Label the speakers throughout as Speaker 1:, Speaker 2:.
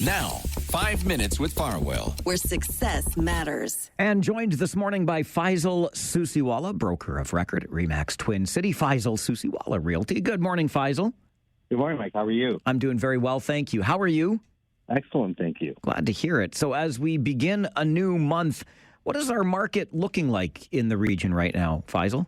Speaker 1: Now, 5 minutes with Farwell.
Speaker 2: Where success matters.
Speaker 3: And joined this morning by Faisal Susiwala, broker of record at RE/MAX Twin City. Faisal Susiwala Realty. Good morning, Faisal.
Speaker 4: Good morning, Mike. How are you?
Speaker 3: I'm doing very well, thank you. How are you?
Speaker 4: Excellent, thank you.
Speaker 3: Glad to hear it. So as we begin a new month, what is our market looking like in the region right now, Faisal?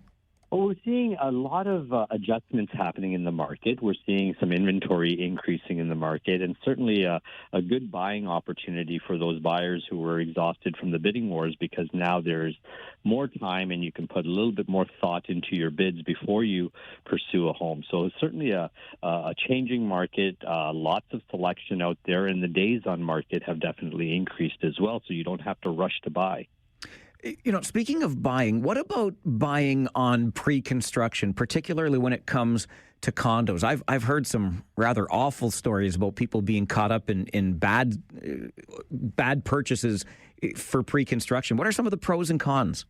Speaker 4: Well, we're seeing a lot of adjustments happening in the market. We're seeing some inventory increasing in the market, and certainly a good buying opportunity for those buyers who were exhausted from the bidding wars, because now there's more time and you can put a little bit more thought into your bids before you pursue a home. So it's certainly a changing market, lots of selection out there, and the days on market have definitely increased as well, so you don't have to rush to buy.
Speaker 3: You know, speaking of buying, what about buying on pre-construction, particularly when it comes to condos? I've heard some rather awful stories about people being caught up in bad purchases for pre-construction. What are some of the pros and cons?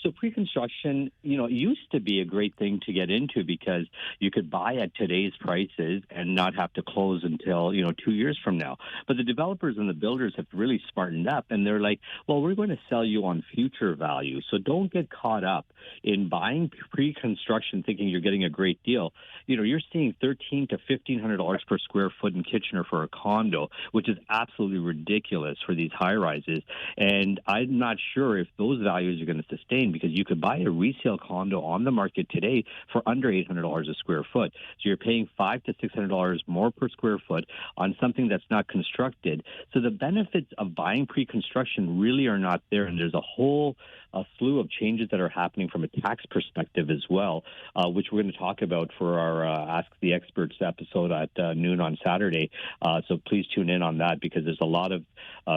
Speaker 4: So pre-construction, it used to be a great thing to get into because you could buy at today's prices and not have to close until, 2 years from now. But the developers and the builders have really smartened up, and they're like, well, we're going to sell you on future value. So don't get caught up in buying pre-construction thinking you're getting a great deal. You're seeing $1,300 to $1,500 per square foot in Kitchener for a condo, which is absolutely ridiculous for these high-rises. And I'm not sure if those values are going to sustain, because you could buy a resale condo on the market today for under $800 a square foot. So you're paying $500 to $600 more per square foot on something that's not constructed. So the benefits of buying pre-construction really are not there, and there's a slew of changes that are happening from a tax perspective as well, which we're going to talk about for our Ask the Experts episode at noon on Saturday. So please tune in on that, because there's a lot of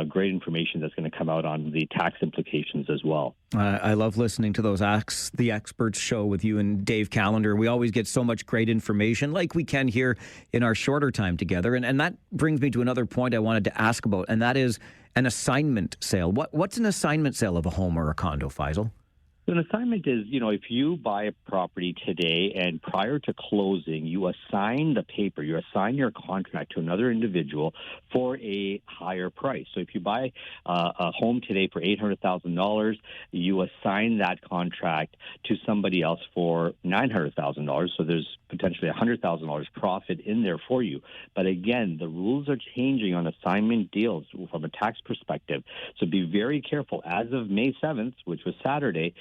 Speaker 4: great information that's going to come out on the tax implications as well.
Speaker 3: I love listening to those Ask the Experts show with you and Dave Callender. We always get so much great information like we can here in our shorter time together. And that brings me to another point I wanted to ask about, and that is an assignment sale. What's an assignment sale of a home or a condo, Faisal?
Speaker 4: An assignment is, if you buy a property today and prior to closing, you assign the paper, you assign your contract to another individual for a higher price. So if you buy a home today for $800,000, you assign that contract to somebody else for $900,000. So there's potentially $100,000 profit in there for you. But again, the rules are changing on assignment deals from a tax perspective. So be very careful. As of May 7th, which was Saturday,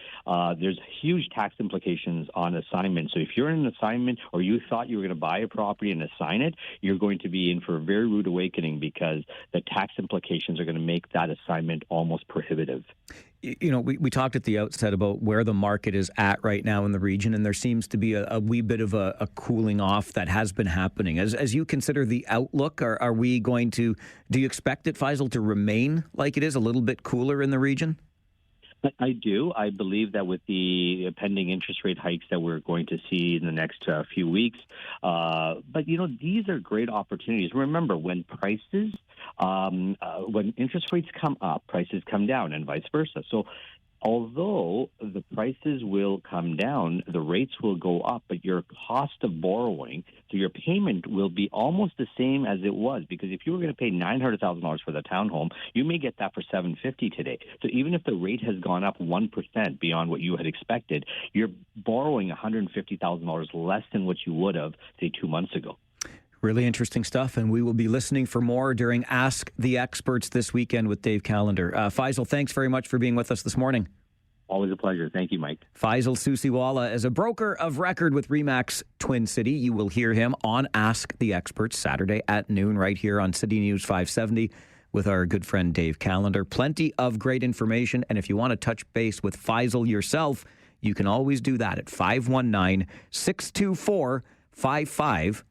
Speaker 4: there's huge tax implications on assignment. So if you're in an assignment, or you thought you were going to buy a property and assign it, you're going to be in for a very rude awakening, because the tax implications are going to make that assignment almost prohibitive.
Speaker 3: We talked at the outset about where the market is at right now in the region, and there seems to be a wee bit of a cooling off that has been happening. As you consider the outlook, are we going to, do you expect it, Faisal, to remain like it is, a little bit cooler in the region?
Speaker 4: I do. I believe that with the pending interest rate hikes that we're going to see in the next few weeks, but these are great opportunities. Remember, when interest rates come up, prices come down, and vice versa. So although the prices will come down, the rates will go up, but your cost of borrowing, so your payment will be almost the same as it was. Because if you were going to pay $900,000 for the townhome, you may get that for $750,000 today. So even if the rate has gone up 1% beyond what you had expected, you're borrowing $150,000 less than what you would have, say, 2 months ago.
Speaker 3: Really interesting stuff, and we will be listening for more during Ask the Experts this weekend with Dave Callender. Faisal, thanks very much for being with us this morning.
Speaker 4: Always a pleasure. Thank you, Mike.
Speaker 3: Faisal Susiwala is a broker of record with RE/MAX Twin City. You will hear him on Ask the Experts Saturday at noon right here on City News 570 with our good friend Dave Callender. Plenty of great information, and if you want to touch base with Faisal yourself, you can always do that at 519-624-5555.